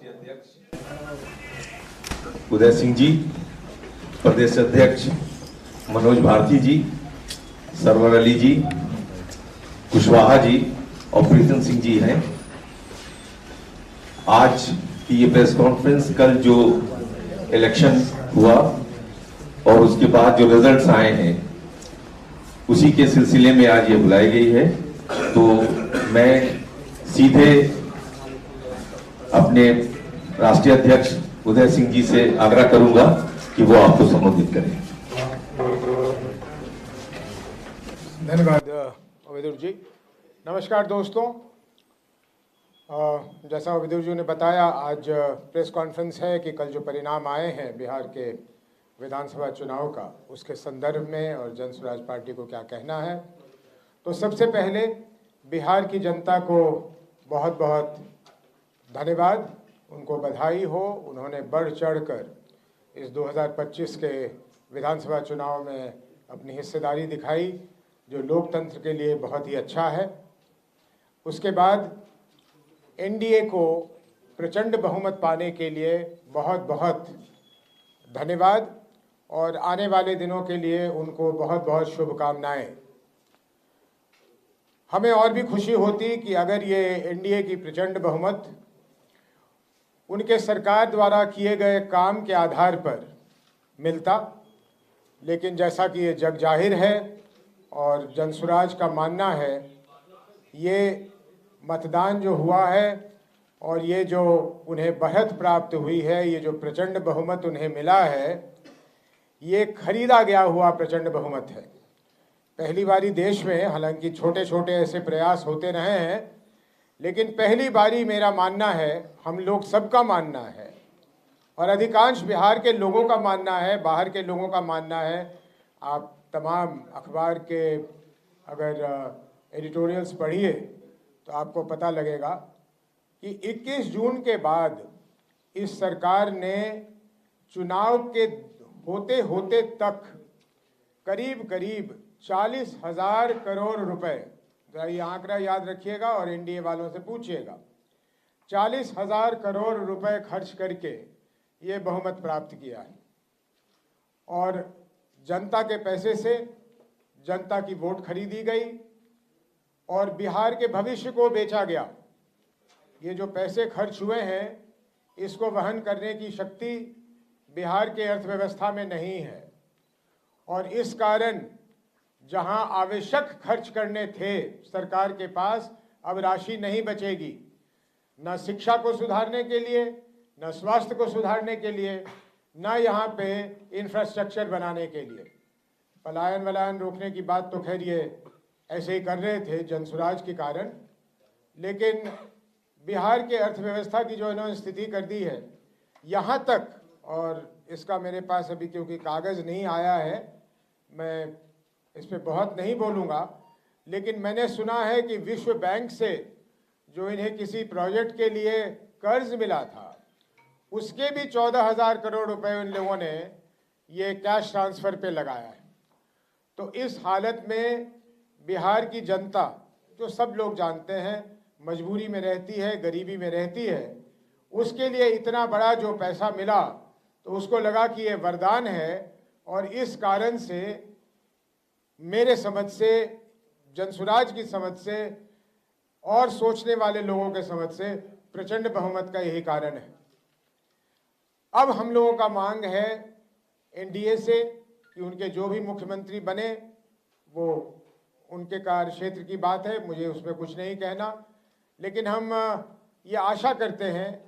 राष्ट्रीय अध्यक्ष उदय सिंह जी, प्रदेश अध्यक्ष मनोज भारती जी, सरवर अली जी, कुशवाहा जी और प्रीतम सिंह जी हैं। आज की ये प्रेस कॉन्फ्रेंस कल जो इलेक्शन हुआ और उसके बाद जो रिजल्ट्स आए हैं उसी के सिलसिले में आज ये बुलाई गई है। तो मैं सीधे अपने राष्ट्रीय अध्यक्ष उदय सिंह जी से आग्रह करूंगा कि वो आपको संबोधित करें। धन्यवाद विदुर जी। नमस्कार दोस्तों, जैसा विदुर जी ने बताया, आज प्रेस कॉन्फ्रेंस है कि कल जो परिणाम आए हैं बिहार के विधानसभा चुनाव का, उसके संदर्भ में और जन स्वराज पार्टी को क्या कहना है। तो सबसे पहले बिहार की जनता को बहुत बहुत धन्यवाद, उनको बधाई हो। उन्होंने बढ़ चढ़कर इस 2025 के विधानसभा चुनाव में अपनी हिस्सेदारी दिखाई, जो लोकतंत्र के लिए बहुत ही अच्छा है। उसके बाद एनडीए को प्रचंड बहुमत पाने के लिए बहुत बहुत धन्यवाद और आने वाले दिनों के लिए उनको बहुत बहुत शुभकामनाएं। हमें और भी खुशी होती कि अगर ये एनडीए की प्रचंड बहुमत उनके सरकार द्वारा किए गए काम के आधार पर मिलता, लेकिन जैसा कि ये जग जाहिर है और जनसुराज का मानना है, ये मतदान जो हुआ है और ये जो उन्हें बढ़त प्राप्त हुई है, ये जो प्रचंड बहुमत उन्हें मिला है, ये खरीदा गया हुआ प्रचंड बहुमत है। पहली बारी देश में, हालांकि छोटे छोटे ऐसे प्रयास होते रहे हैं, लेकिन पहली बारी मेरा मानना है, हम लोग सबका मानना है और अधिकांश बिहार के लोगों का मानना है, बाहर के लोगों का मानना है। आप तमाम अखबार के अगर एडिटोरियल्स पढ़िए तो आपको पता लगेगा कि 21 जून के बाद इस सरकार ने चुनाव के होते होते तक करीब करीब 40,000 करोड़ रुपए, जरा ये आंकड़ा याद रखिएगा और एनडीए वालों से पूछिएगा, 40,000 करोड़ रुपए खर्च करके ये बहुमत प्राप्त किया है और जनता के पैसे से जनता की वोट खरीदी गई और बिहार के भविष्य को बेचा गया। ये जो पैसे खर्च हुए हैं, इसको वहन करने की शक्ति बिहार के अर्थव्यवस्था में नहीं है और इस कारण जहां आवश्यक खर्च करने थे सरकार के पास, अब राशि नहीं बचेगी, न शिक्षा को सुधारने के लिए, न स्वास्थ्य को सुधारने के लिए, न यहाँ पे इंफ्रास्ट्रक्चर बनाने के लिए। पलायन वलायन रोकने की बात तो खैर ये ऐसे ही कर रहे थे जनसुराज के कारण, लेकिन बिहार के अर्थव्यवस्था की जो इन्होंने स्थिति कर दी है, यहाँ तक, और इसका मेरे पास अभी क्योंकि कागज़ नहीं आया है, मैं इस पर बहुत नहीं बोलूँगा, लेकिन मैंने सुना है कि विश्व बैंक से जो इन्हें किसी प्रोजेक्ट के लिए कर्ज मिला था, उसके भी 14,000 करोड़ रुपए उन लोगों ने ये कैश ट्रांसफ़र पे लगाया है। तो इस हालत में बिहार की जनता, जो सब लोग जानते हैं, मजबूरी में रहती है, गरीबी में रहती है, उसके लिए इतना बड़ा जो पैसा मिला तो उसको लगा कि ये वरदान है और इस कारण से मेरे समझ से, जनसुराज की समझ से और सोचने वाले लोगों के समझ से प्रचंड बहुमत का यही कारण है। अब हम लोगों का मांग है एनडीए से कि उनके जो भी मुख्यमंत्री बने, वो उनके कार्य क्षेत्र की बात है, मुझे उसमें कुछ नहीं कहना, लेकिन हम ये आशा करते हैं,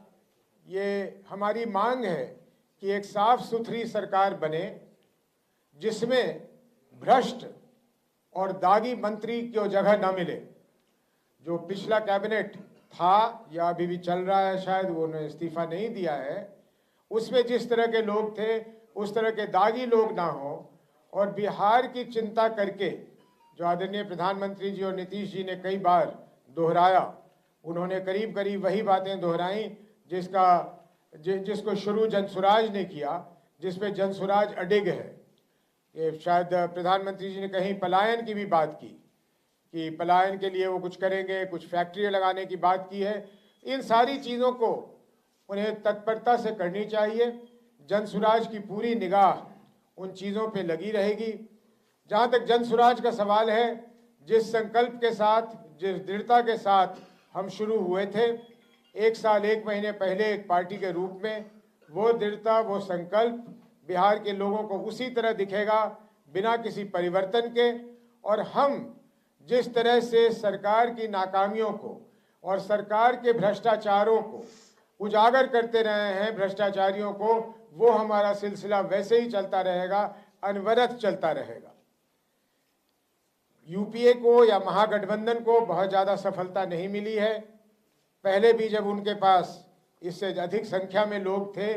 ये हमारी मांग है कि एक साफ सुथरी सरकार बने जिसमें भ्रष्ट और दागी मंत्री की जगह न मिले। जो पिछला कैबिनेट था या अभी भी चल रहा है, शायद वो ने इस्तीफा नहीं दिया है, उसमें जिस तरह के लोग थे उस तरह के दागी लोग ना हो और बिहार की चिंता करके, जो आदरणीय प्रधानमंत्री जी और नीतीश जी ने कई बार दोहराया, उन्होंने करीब करीब वही बातें दोहराई जिसको शुरू जनसुराज ने किया, जिस पे जनसुराज अडिग है। ये शायद प्रधानमंत्री जी ने कहीं पलायन की भी बात की कि पलायन के लिए वो कुछ करेंगे, कुछ फैक्ट्री लगाने की बात की है। इन सारी चीज़ों को उन्हें तत्परता से करनी चाहिए। जनसुराज की पूरी निगाह उन चीज़ों पे लगी रहेगी। जहाँ तक जनसुराज का सवाल है, जिस संकल्प के साथ, जिस दृढ़ता के साथ हम शुरू हुए थे 1 साल 1 महीने पहले एक पार्टी के रूप में, वो दृढ़ता, वो संकल्प बिहार के लोगों को उसी तरह दिखेगा, बिना किसी परिवर्तन के। और हम जिस तरह से सरकार की नाकामियों को और सरकार के भ्रष्टाचारों को उजागर करते रहे हैं, भ्रष्टाचारियों को, वो हमारा सिलसिला वैसे ही चलता रहेगा, अनवरत चलता रहेगा। यूपीए को या महागठबंधन को बहुत ज़्यादा सफलता नहीं मिली है। पहले भी जब उनके पास इससे अधिक संख्या में लोग थे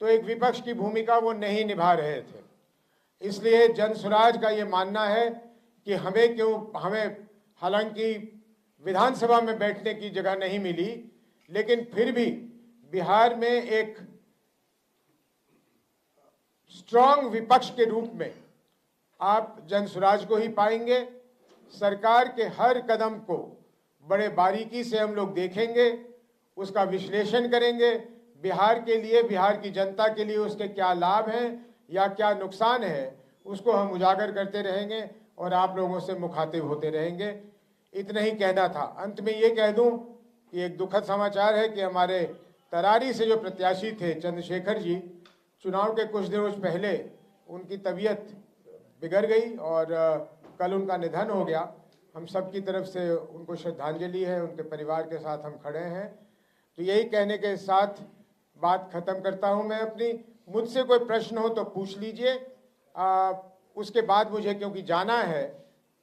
तो एक विपक्ष की भूमिका वो नहीं निभा रहे थे। इसलिए जनसुराज का ये मानना है कि हमें हालांकि विधानसभा में बैठने की जगह नहीं मिली, लेकिन फिर भी बिहार में एक स्ट्रांग विपक्ष के रूप में आप जनसुराज को ही पाएंगे। सरकार के हर कदम को बड़े बारीकी से हम लोग देखेंगे, उसका विश्लेषण करेंगे। बिहार के लिए, बिहार की जनता के लिए उसके क्या लाभ हैं या क्या नुकसान है, उसको हम उजागर करते रहेंगे और आप लोगों से मुखातिब होते रहेंगे। इतना ही कहना था। अंत में ये कह दूं कि एक दुखद समाचार है कि हमारे तरारी से जो प्रत्याशी थे चंद्रशेखर जी, चुनाव के कुछ दिनों पहले उनकी तबीयत बिगड़ गई और कल उनका निधन हो गया। हम सब की तरफ से उनको श्रद्धांजलि है, उनके परिवार के साथ हम खड़े हैं। तो यही कहने के साथ बात खत्म करता हूं मैं अपनी। मुझसे कोई प्रश्न हो तो पूछ लीजिए। उसके बाद मुझे क्योंकि जाना है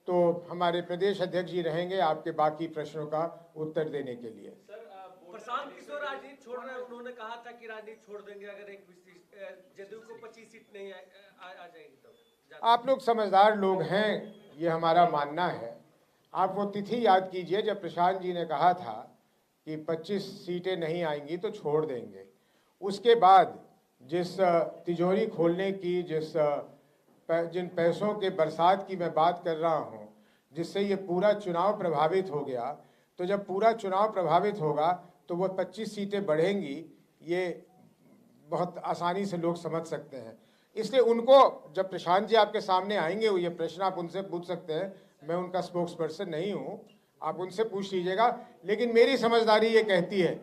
तो हमारे प्रदेश अध्यक्ष जी रहेंगे आपके बाकी प्रश्नों का उत्तर देने के लिए। प्रशांत किशोर राजनीति छोड़ रहे हैं, उन्होंने कहा था कि राजनीति छोड़ देंगे अगर एक जदयू को 25 सीट नहीं आ जाएगी तो। आप लोग समझदार लोग हैं, ये हमारा मानना है। आप वो तिथि याद कीजिए जब प्रशांत जी ने कहा था कि 25 सीटें नहीं आएंगी तो छोड़ देंगे। उसके बाद जिस तिजोरी खोलने की, जिन पैसों के बरसात की मैं बात कर रहा हूँ, जिससे ये पूरा चुनाव प्रभावित हो गया, तो जब पूरा चुनाव प्रभावित होगा तो वो 25 सीटें बढ़ेंगी, ये बहुत आसानी से लोग समझ सकते हैं। इसलिए उनको, जब प्रशांत जी आपके सामने आएंगे, ये प्रश्न आप उनसे पूछ सकते हैं। मैं उनका स्पोक्स पर्सन नहीं हूँ, आप उनसे पूछ लीजिएगा। लेकिन मेरी समझदारी ये कहती है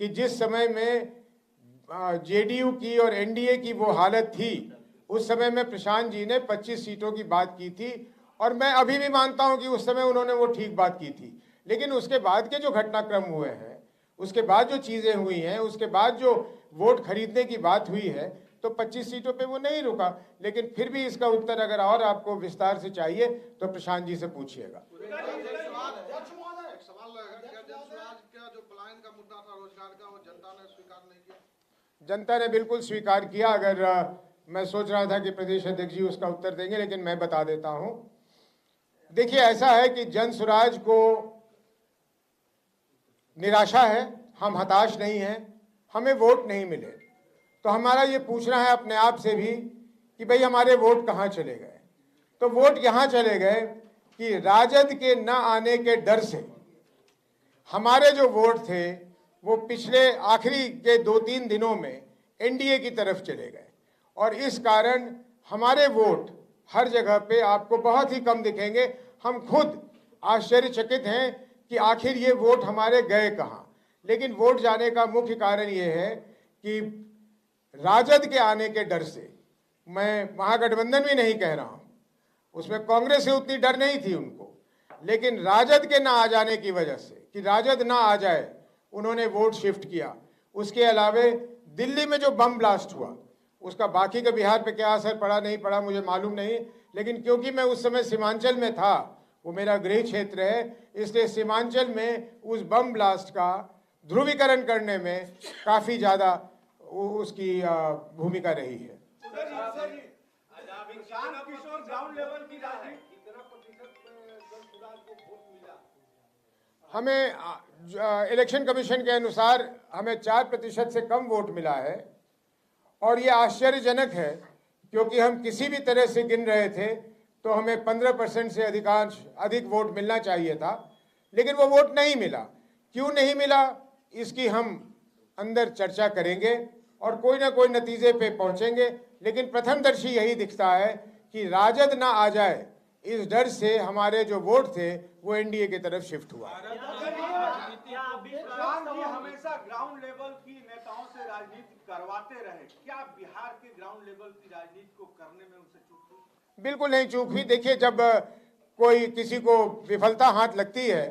कि जिस समय में जेडीयू की और एनडीए की वो हालत थी, उस समय में प्रशांत जी ने 25 सीटों की बात की थी और मैं अभी भी मानता हूं कि उस समय उन्होंने वो ठीक बात की थी। लेकिन उसके बाद के जो घटनाक्रम हुए हैं, उसके बाद जो चीज़ें हुई हैं, उसके बाद जो वोट खरीदने की बात हुई है, तो 25 सीटों पे वो नहीं रुका। लेकिन फिर भी इसका उत्तर अगर और आपको विस्तार से चाहिए तो प्रशांत जी से पूछिएगा। जनता ने बिल्कुल स्वीकार किया। अगर मैं सोच रहा था कि प्रदेश अध्यक्ष जी उसका उत्तर देंगे, लेकिन मैं बता देता हूं। देखिए, ऐसा है कि जनसुराज को निराशा है, हम हताश नहीं हैं। हमें वोट नहीं मिले तो हमारा ये पूछना है अपने आप से भी कि भाई हमारे वोट कहाँ चले गए। तो वोट यहाँ चले गए कि राजद के न आने के डर से हमारे जो वोट थे वो पिछले आखिरी के 2-3 दिनों में एनडीए की तरफ चले गए और इस कारण हमारे वोट हर जगह पे आपको बहुत ही कम दिखेंगे। हम खुद आश्चर्यचकित हैं कि आखिर ये वोट हमारे गए कहाँ। लेकिन वोट जाने का मुख्य कारण ये है कि राजद के आने के डर से, मैं महागठबंधन भी नहीं कह रहा हूँ, उसमें कांग्रेस से उतनी डर नहीं थी उनको, लेकिन राजद के ना आ जाने की वजह से, कि राजद ना आ जाए, उन्होंने वोट शिफ्ट किया। उसके अलावे दिल्ली में जो बम ब्लास्ट हुआ उसका बाकी का बिहार पे क्या असर पड़ा नहीं पड़ा मुझे मालूम नहीं, लेकिन क्योंकि मैं उस समय सीमांचल में था, वो मेरा गृह क्षेत्र है, इसलिए सीमांचल में उस बम ब्लास्ट का ध्रुवीकरण करने में काफ़ी ज़्यादा उसकी भूमिका रही है। हमें इलेक्शन कमीशन के अनुसार हमें 4% से कम वोट मिला है और ये आश्चर्यजनक है क्योंकि हम किसी भी तरह से गिन रहे थे तो हमें 15% से अधिक वोट मिलना चाहिए था, लेकिन वो वोट नहीं मिला। क्यों नहीं मिला, इसकी हम अंदर चर्चा करेंगे और कोई ना कोई नतीजे पे पहुंचेंगे। लेकिन प्रथमदर्शी यही दिखता है कि राजद ना आ जाए, इस डर से हमारे जो वोट थे वो एनडीए की तरफ शिफ्ट हुआ। हमेशा ग्राउंड लेवल की नेताओं से राजनीति करवाते रहे, क्या बिहार के ग्राउंड लेवल की राजनीति को करने में उनसे चूक हुई? बिल्कुल नहीं चूक हुई। देखिए, जब कोई किसी को विफलता हाथ लगती है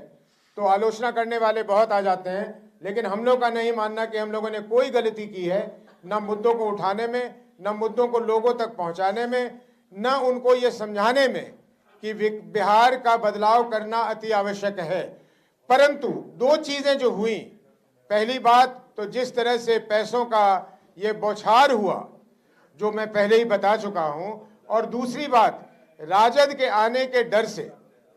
तो आलोचना करने वाले बहुत आ जाते हैं, लेकिन हम लोग का नहीं मानना कि हम लोगों ने कोई गलती की है, न मुद्दों को उठाने में, न मुद्दों को लोगों तक पहुंचाने में, न उनको ये समझाने में कि बिहार का बदलाव करना अति आवश्यक है। परंतु दो चीजें जो हुई, पहली बात तो जिस तरह से पैसों का ये बौछार हुआ जो मैं पहले ही बता चुका हूं, और दूसरी बात राजद के आने के डर से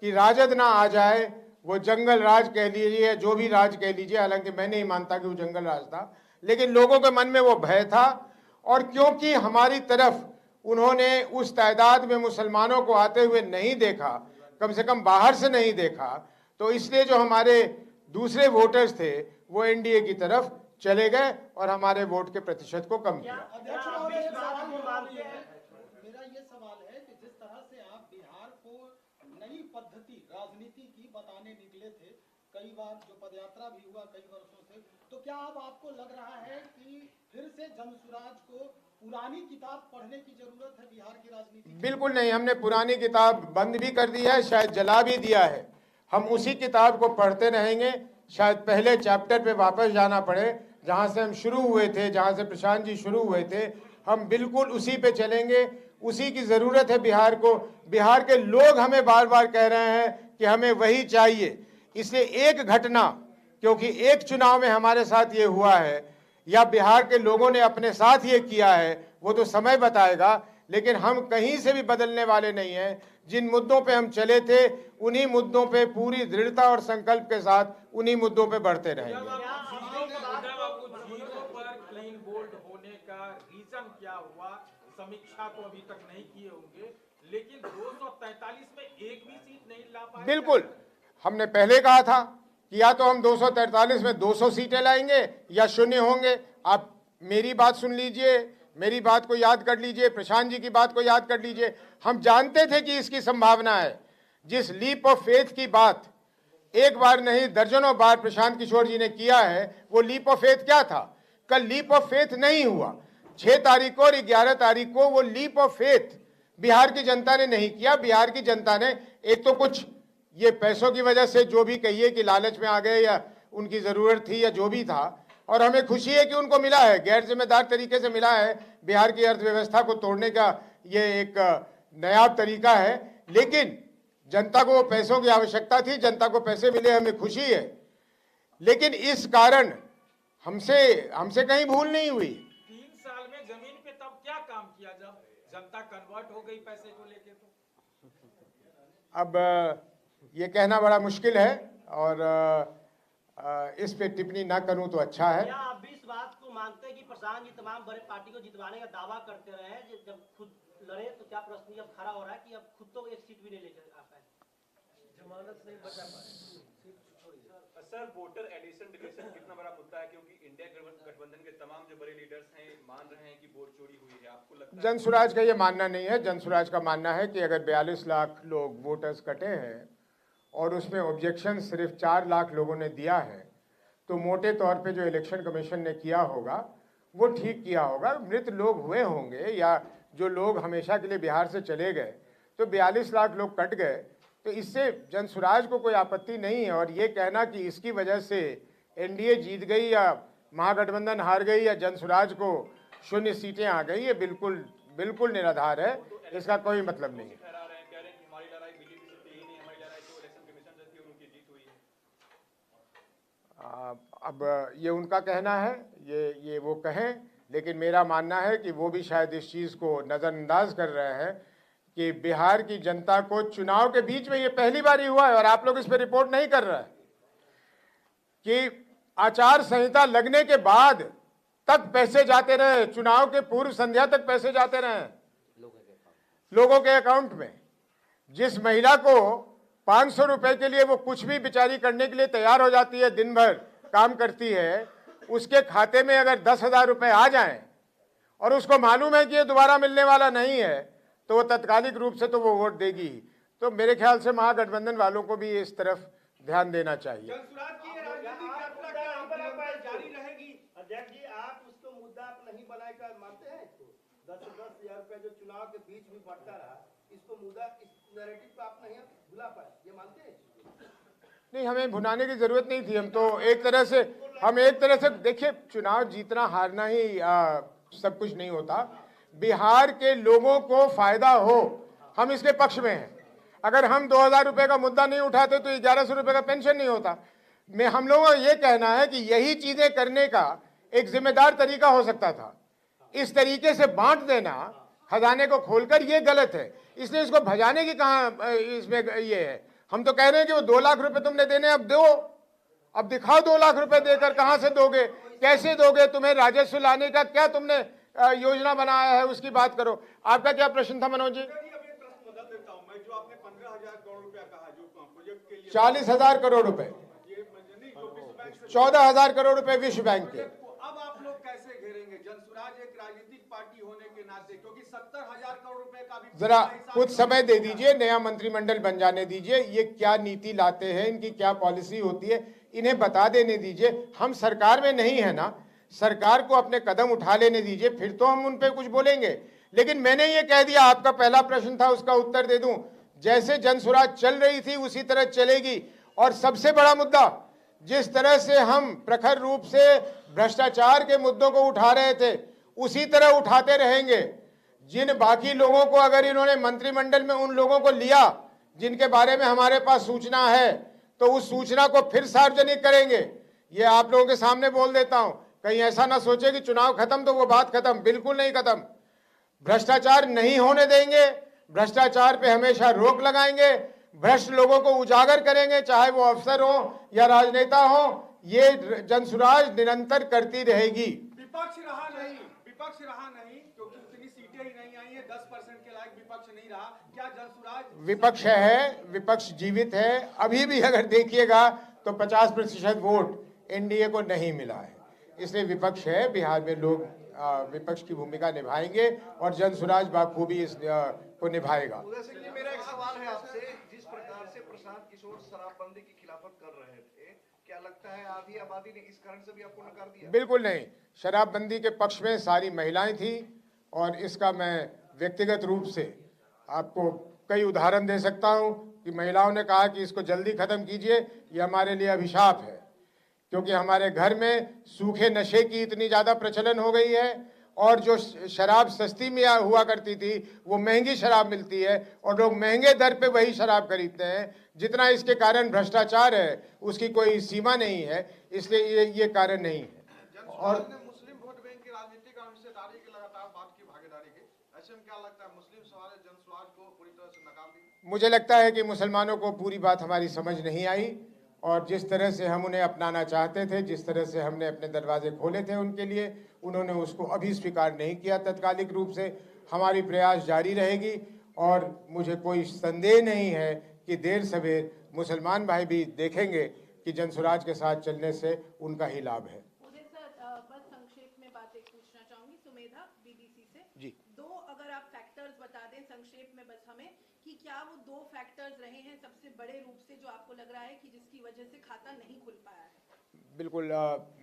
कि राजद ना आ जाए, वो जंगल राज कह लीजिए, जो भी राज कह लीजिए, हालांकि मैं नहीं मानता कि वो जंगल राज था, लेकिन लोगों के मन में वो भय था। और क्योंकि हमारी तरफ उन्होंने उस तादाद में मुसलमानों को आते हुए नहीं देखा, कम से कम बाहर से नहीं देखा, तो इसलिए जो हमारे दूसरे वोटर्स थे वो एनडीए की तरफ चले गए और हमारे वोट के प्रतिशत को कम किया। मेरा ये सवाल है कि जिस तरह से आप बिहार को नई पद्धति राजनीति की बताने निकले थे, कई बार जो पदयात्रा भी हुआ कई वर्षों से, तो क्या अब आपको लग रहा है कि फिर से जनसुराज को पुरानी किताब पढ़ने की जरूरत है बिहार की राजनीति? बिल्कुल नहीं, हमने पुरानी किताब बंद भी कर दी है, शायद जला भी दिया है। हम उसी किताब को पढ़ते रहेंगे। शायद पहले चैप्टर पे वापस जाना पड़े, जहां से हम शुरू हुए थे, जहां से प्रशांत जी शुरू हुए थे, हम बिल्कुल उसी पे चलेंगे। उसी की जरूरत है बिहार को। बिहार के लोग हमें बार बार कह रहे हैं कि हमें वही चाहिए। इसलिए एक घटना, क्योंकि एक चुनाव में हमारे साथ ये हुआ है या बिहार के लोगों ने अपने साथ ये किया है, वो तो समय बताएगा, लेकिन हम कहीं से भी बदलने वाले नहीं हैं। जिन मुद्दों पे हम चले थे उन्हीं मुद्दों पे पूरी दृढ़ता और संकल्प के साथ उन्हीं मुद्दों पे बढ़ते रहेंगे। क्लीन बोल्ड होने का रीजन क्या हुआ, समीक्षा तो अभी तक नहीं किए होंगे, लेकिन 243 में एक भी सीट नहीं ला पाए। बिल्कुल, हमने पहले कहा था कि या तो हम 243 में 200 सीटें लाएंगे या शून्य होंगे। आप मेरी बात सुन लीजिए, मेरी बात को याद कर लीजिए, प्रशांत जी की बात को याद कर लीजिए। हम जानते थे कि इसकी संभावना है। जिस लीप ऑफ फेथ की बात एक बार नहीं दर्जनों बार प्रशांत किशोर जी ने किया है, वो लीप ऑफ फेथ क्या था? कल लीप ऑफ फेथ नहीं हुआ। 6 तारीख को और 11 तारीख को वो लीप ऑफ फेथ बिहार की जनता ने नहीं किया। बिहार की जनता ने एक तो कुछ ये पैसों की वजह से जो भी कहिए कि लालच में आ गए या उनकी जरूरत थी या जो भी था, और हमें खुशी है कि उनको मिला है, गैर जिम्मेदार तरीके से मिला है। बिहार की अर्थव्यवस्था को तोड़ने का ये एक नया तरीका है, लेकिन जनता को पैसों की आवश्यकता थी, जनता को पैसे मिले, हमें खुशी है। लेकिन इस कारण हमसे कहीं भूल नहीं हुई। 3 साल में जमीन पे तब क्या काम किया जब जनता कन्वर्ट हो गई पैसे को लेके? तो अब ये कहना बड़ा मुश्किल है और इस पे टिप्पणी ना करूं तो अच्छा है। क्या आप भी इस बात को मानते हैं कि प्रशांत जी तमाम बड़े पार्टी को जितवाने का दावा करते रहे हैं, जब खुद लड़े तो क्या प्रश्न जब खड़ा हो रहा है कि अब खुद तो एक सीट भी नहीं लेकर आ पाए, जमानत नहीं बचा पाए? सर, वोटर एडिशन डिलीशन कितना बड़ा मुद्दा है, क्योंकि इंडिया गठबंधन के तमाम जो बड़े लीडर्स हैं मान रहे हैं कि वोट चोरी हुई है। आपको लगता है? जनसुराज का ये मानना नहीं है। जनसुराज का मानना है कि अगर 42 लाख लोग वोटर्स कटे हैं और उसमें ऑब्जेक्शन सिर्फ 4 लाख लोगों ने दिया है, तो मोटे तौर पे जो इलेक्शन कमीशन ने किया होगा वो ठीक किया होगा। मृत लोग हुए होंगे या जो लोग हमेशा के लिए बिहार से चले गए, तो 42 लाख लोग कट गए, तो इससे जनसुराज को कोई आपत्ति नहीं है। और ये कहना कि इसकी वजह से एनडीए जीत गई या महागठबंधन हार गई या जनसुराज को 0 सीटें आ गई, ये बिल्कुल निराधार है, इसका कोई मतलब नहीं है। अब ये उनका कहना है, ये वो कहें, लेकिन मेरा मानना है कि वो भी शायद इस चीज़ को नज़रअंदाज कर रहे हैं कि बिहार की जनता को चुनाव के बीच में ये पहली बार ही हुआ है और आप लोग इस पर रिपोर्ट नहीं कर रहे हैं कि आचार संहिता लगने के बाद तक पैसे जाते रहे, चुनाव के पूर्व संध्या तक पैसे जाते रहे लोगों के अकाउंट में। जिस महिला को 500 रुपए के लिए वो कुछ भी बेचारी करने के लिए तैयार हो जाती है, दिन भर काम करती है, उसके खाते में अगर 10,000 रुपए आ जाएं और उसको मालूम है कि ये दोबारा मिलने वाला नहीं है, तो वो तत्कालिक रूप से तो वो वोट देगी ही। तो मेरे ख्याल से महागठबंधन वालों को भी इस तरफ ध्यान देना चाहिए। जनसुराज की ये राजनीतिक यात्रा क्या जारी रहेगी? अध्यक्ष जी, आप उसको मुद्दा आप नहीं बनाकर मानते हैं? 10,000 रुपए जो चुनाव के बीच में बढ़ता रहा, इसको मुद्दा, इस नैरेटिव को आप नहीं भुला पाए, ये मानते हैं? नहीं, हमें भुनाने की जरूरत नहीं थी। हम तो एक तरह से देखिए, चुनाव जीतना हारना ही सब कुछ नहीं होता। बिहार के लोगों को फायदा हो, हम इसके पक्ष में हैं। अगर हम 2,000 रुपए का मुद्दा नहीं उठाते तो 1,100 रुपए का पेंशन नहीं होता। हम लोगों का ये कहना है कि यही चीजें करने का एक जिम्मेदार तरीका हो सकता था। इस तरीके से बांट देना, खजाने को खोलकर, ये गलत है। इसलिए इसको भजाने की कहां इसमें ये है। हम तो कह रहे हैं कि वो 2 लाख रुपए तुमने देने, अब दो, अब दिखाओ 2 लाख रुपए देकर कहां से दोगे, कैसे दोगे, तुम्हें राजस्व लाने का क्या तुमने योजना बनाया है, उसकी बात करो। आपका क्या प्रश्न था मनोज जी? 40,000 करोड़ रुपए, 14,000 करोड़ रुपए विश्व बैंक के। अब आप लोग कैसे घेरेंगे जनसुराज एक राजनीतिक पार्टी होने के नाते, क्योंकि 70,000 करोड़ रुपए का भी जरा कुछ समय दे दीजिए, नया मंत्रिमंडल बन जाने दीजिए, ये क्या नीति लाते हैं, इनकी क्या पॉलिसी होती है, इन्हें बता देने दीजिए। हम सरकार में नहीं है ना, सरकार को अपने कदम उठा लेने दीजिए, फिर तो हम उन पे कुछ बोलेंगे। लेकिन मैंने ये कह दिया, आपका पहला प्रश्न था, उसका उत्तर दे दूं। जैसे जनसुराज चल रही थी उसी तरह चलेगी। और सबसे बड़ा मुद्दा, जिस तरह से हम प्रखर रूप से भ्रष्टाचार के मुद्दों को उठा रहे थे, उसी तरह उठाते रहेंगे। जिन बाकी लोगों को अगर इन्होंने मंत्रिमंडल में उन लोगों को लिया जिनके बारे में हमारे पास सूचना है, तो उस सूचना को फिर सार्वजनिक करेंगे। ये आप लोगों के सामने बोल देता हूं, कहीं ऐसा ना सोचे कि चुनाव खत्म तो वो बात खत्म, बिल्कुल नहीं खत्म। भ्रष्टाचार नहीं होने देंगे, भ्रष्टाचार पे हमेशा रोक लगाएंगे, भ्रष्ट लोगों को उजागर करेंगे, चाहे वो अफसर हो या राजनेता हो। ये जनसुराज निरंतर करती रहेगी। विपक्ष रहा नहीं, क्योंकि उतनी सीटें ही नहीं आई है, 10% के लायक विपक्ष नहीं रहा। क्या जनसुराज विपक्ष है, विपक्ष जीवित है। अभी भी अगर देखिएगा तो 50% वोट एनडीए को नहीं मिला है, इसलिए विपक्ष है। बिहार में लोग विपक्ष की भूमिका निभाएंगे और जनसुराज बाखूबी इस को निभाएगा। मेरा एक सवाल है आपसे, जिस प्रकार से प्रशांत किशोर शराबबंदी की खिलाफत कर रहे थे, क्या लगता है आधी आबादी ने इस कारण से भी आपको नकार दिया? बिल्कुल नहीं, शराबबंदी के पक्ष में सारी महिलाएं थी और इसका मैं व्यक्तिगत रूप से आपको कई उदाहरण दे सकता हूं कि महिलाओं ने कहा कि इसको जल्दी खत्म कीजिए, ये हमारे लिए अभिशाप है। क्योंकि हमारे घर में सूखे नशे की इतनी ज़्यादा प्रचलन हो गई है और जो शराब सस्ती में हुआ करती थी वो महंगी शराब मिलती है और लोग महंगे दर पे वही शराब खरीदते हैं। जितना इसके कारण भ्रष्टाचार है उसकी कोई सीमा नहीं है, इसलिए ये कारण नहीं है। और मुस्लिम वोट बैंक की राजनीतिक हिस्सेदारी की लगातार बात की, भागीदारी की, ऐसे में क्या लगता है मुस्लिम समाज ने जनसुराज को पूरी तरह से नकार दी? मुझे लगता है कि मुसलमानों को पूरी बात हमारी समझ नहीं आई और जिस तरह से हम उन्हें अपनाना चाहते थे, जिस तरह से हमने अपने दरवाजे खोले थे उनके लिए, उन्होंने उसको अभी स्वीकार नहीं किया तत्कालिक रूप से। हमारी प्रयास जारी रहेगी और मुझे कोई संदेह नहीं है कि देर सवेर मुसलमान भाई भी देखेंगे कि जनसुराज के साथ चलने से उनका ही लाभ है। मुझे सर बस संक्षेप में बात एक पूछना चाहूंगी, सुमेधा बीबीसी से जी। दो अगर आप फैक्टर्स बता दें संक्षेप में बस हमें, कि क्या वो 2 फैक्टर्स रहे हैं सबसे बड़े रूप से जो आपको लग रहा है कि जिसकी वजह से खाता नहीं खुल पाया है? बिल्कुल,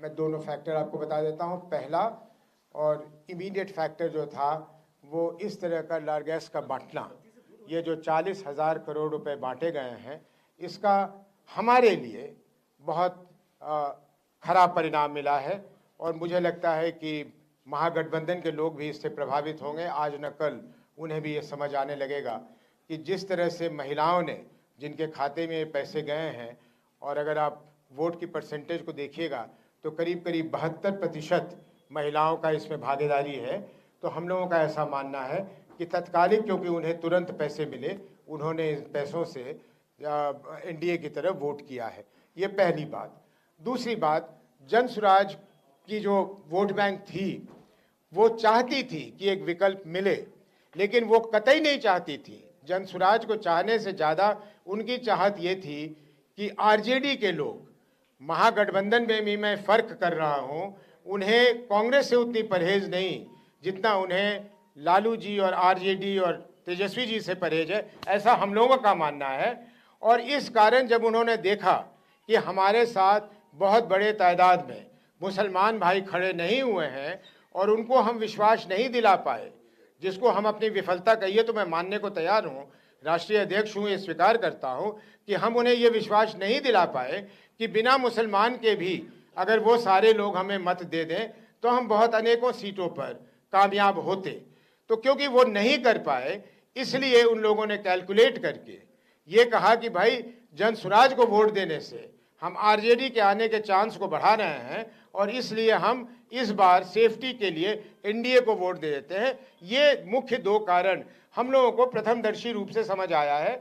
मैं दोनों फैक्टर आपको बता देता हूं। पहला और इमीडिएट फैक्टर जो था वो इस तरह का लारगैस का बांटना, ये जो 40,000 करोड़ रुपए बांटे गए हैं, इसका हमारे लिए बहुत खराब परिणाम मिला है और मुझे लगता है कि महागठबंधन के लोग भी इससे प्रभावित होंगे। आज न कल उन्हें भी ये समझ आने लगेगा कि जिस तरह से महिलाओं ने, जिनके खाते में ये पैसे गए हैं, और अगर आप वोट की परसेंटेज को देखिएगा तो करीब करीब 72% महिलाओं का इसमें भागीदारी है। तो हम लोगों का ऐसा मानना है कि तत्कालिक, क्योंकि उन्हें तुरंत पैसे मिले, उन्होंने इन पैसों से एनडीए की तरफ वोट किया है। ये पहली बात। दूसरी बात, जनसुराज की जो वोट बैंक थी वो चाहती थी कि एक विकल्प मिले, लेकिन वो कतई नहीं चाहती थी। जनसुराज को चाहने से ज़्यादा उनकी चाहत ये थी कि आरजेडी के लोग महागठबंधन में भी मैं फर्क कर रहा हूं, उन्हें कांग्रेस से उतनी परहेज नहीं जितना उन्हें लालू जी और आरजेडी और तेजस्वी जी से परहेज है, ऐसा हम लोगों का मानना है। और इस कारण जब उन्होंने देखा कि हमारे साथ बहुत बड़े तादाद में मुसलमान भाई खड़े नहीं हुए हैं और उनको हम विश्वास नहीं दिला पाए, जिसको हम अपनी विफलता कहिए तो मैं मानने को तैयार हूँ, राष्ट्रीय अध्यक्ष हूँ, ये स्वीकार करता हूँ कि हम उन्हें ये विश्वास नहीं दिला पाए कि बिना मुसलमान के भी अगर वो सारे लोग हमें मत दे दें तो हम बहुत अनेकों सीटों पर कामयाब होते। तो क्योंकि वो नहीं कर पाए, इसलिए उन लोगों ने कैलकुलेट करके ये कहा कि भाई जनसुराज को वोट देने से हम आरजेडी के आने के चांस को बढ़ा रहे हैं और इसलिए हम इस बार सेफ्टी के लिए एनडीए को वोट दे देते हैं। ये मुख्य दो कारण हम लोगों को प्रथमदर्शी रूप से समझ आया है।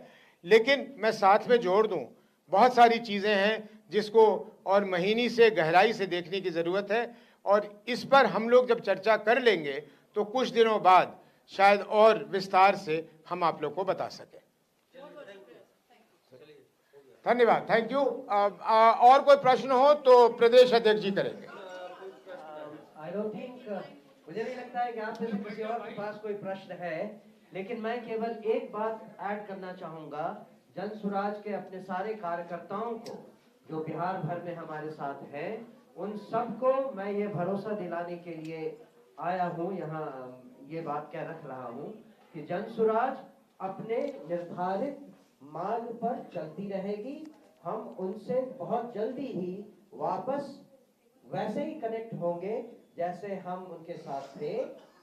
लेकिन मैं साथ में जोड़ दूं, बहुत सारी चीज़ें हैं जिसको और महीनी से गहराई से देखने की ज़रूरत है और इस पर हम लोग जब चर्चा कर लेंगे तो कुछ दिनों बाद शायद और विस्तार से हम आप लोग को बता सकें। धन्यवाद, थैंक यू। और कोई प्रश्न हो तो प्रदेश अध्यक्ष जी करेंगे। आई डोंट थिंक, मुझे नहीं लगता है कि आप में से किसी और के पास कोई प्रश्न है, लेकिन मैं केवल एक बात ऐड करना चाहूंगा। जनसुराज के अपने सारे कार्यकर्ताओं को जो बिहार भर में हमारे साथ हैं, उन सबको मैं ये भरोसा दिलाने के लिए आया हूँ, यहाँ ये बात कह रख रहा हूँ कि जनसुराज अपने निर्धारित मार्ग पर चलती रहेगी। हम उनसे बहुत जल्दी ही वापस वैसे ही कनेक्ट होंगे जैसे हम उनके साथ थे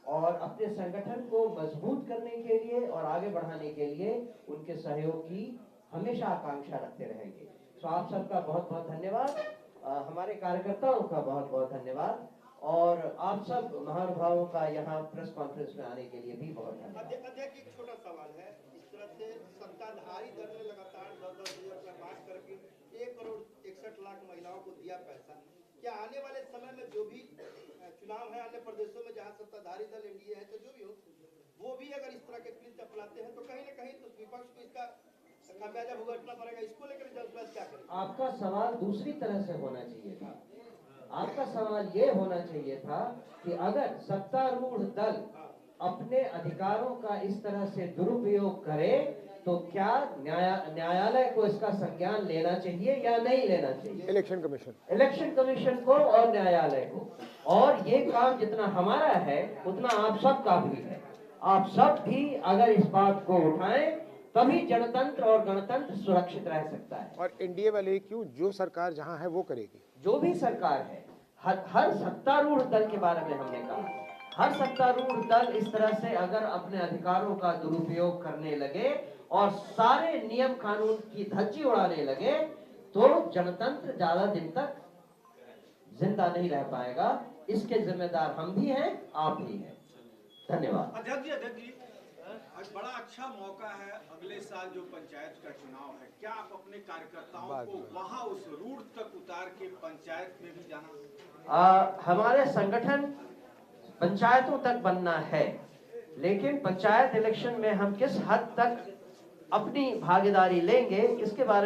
और अपने संगठन को मजबूत करने के लिए और आगे बढ़ाने के लिए उनके सहयोग की हमेशा आकांक्षा रखते रहेंगे। तो आप सबका बहुत बहुत धन्यवाद, हमारे कार्यकर्ताओं का बहुत बहुत धन्यवाद और आप सब महानुभावों का यहाँ प्रेस कॉन्फ्रेंस में आने के लिए भी बहुत धन्यवाद। अध्यक्ष, एक छोटा सवाल है। इस तरह से सत्ताधारी दल ने लगातार 10-10 हजार रुपया मार्च करके 1,61,00,000 महिलाओं को दिया पैसा। क्या आने वाले समय में जो भी चुनाव है अन्य प्रदेशों में जहाँ सत्ताधारी दल एनडीए है तो जो भी हो, वो भी अगर इस तरह के ट्वीट अपनाते हैं तो कहीं न कहीं तो विपक्ष को इसका खामियाजा भुगतना पड़ेगा। इसको लेकर जनसुराज क्या करें? आपका सवाल दूसरी तरह से होना चाहिए था। आपका सवाल ये होना चाहिए था कि अगर सत्तारूढ़ दल अपने अधिकारों का इस तरह से दुरुपयोग करे तो क्या न्यायालय को इसका संज्ञान लेना चाहिए या नहीं लेना चाहिए? इलेक्शन कमीशन को और न्यायालय को। और ये काम जितना हमारा है उतना आप सब का भी है। आप सब भी अगर इस बात को उठाएं तभी जनतंत्र और गणतंत्र सुरक्षित रह सकता है। और एनडीए वाले क्यों, जो सरकार जहां है वो करेगी। जो भी सरकार है, हर सत्तारूढ़ दल के बारे में हमने कहा, हर सत्तारूढ़ दल इस तरह से अगर अपने अधिकारों का दुरुपयोग करने लगे और सारे नियम कानून की धज्जी उड़ाने लगे तो जनतंत्र ज्यादा दिन तक जिंदा नहीं रह पाएगा। इसके जिम्मेदार हम भी हैं, आप भी हैं। धन्यवाद। अध्यक्ष जी, बड़ा अच्छा मौका है, अगले साल जो पंचायत का चुनाव है, क्या आप अपने कार्यकर्ताओं को वहां उस रूट तक उतार के पंचायत में भी जाना? हमारे संगठन पंचायतों तक बनना है, लेकिन पंचायत इलेक्शन में हम किस हद तक अपनी भागीदारी लेंगे इसके बारे में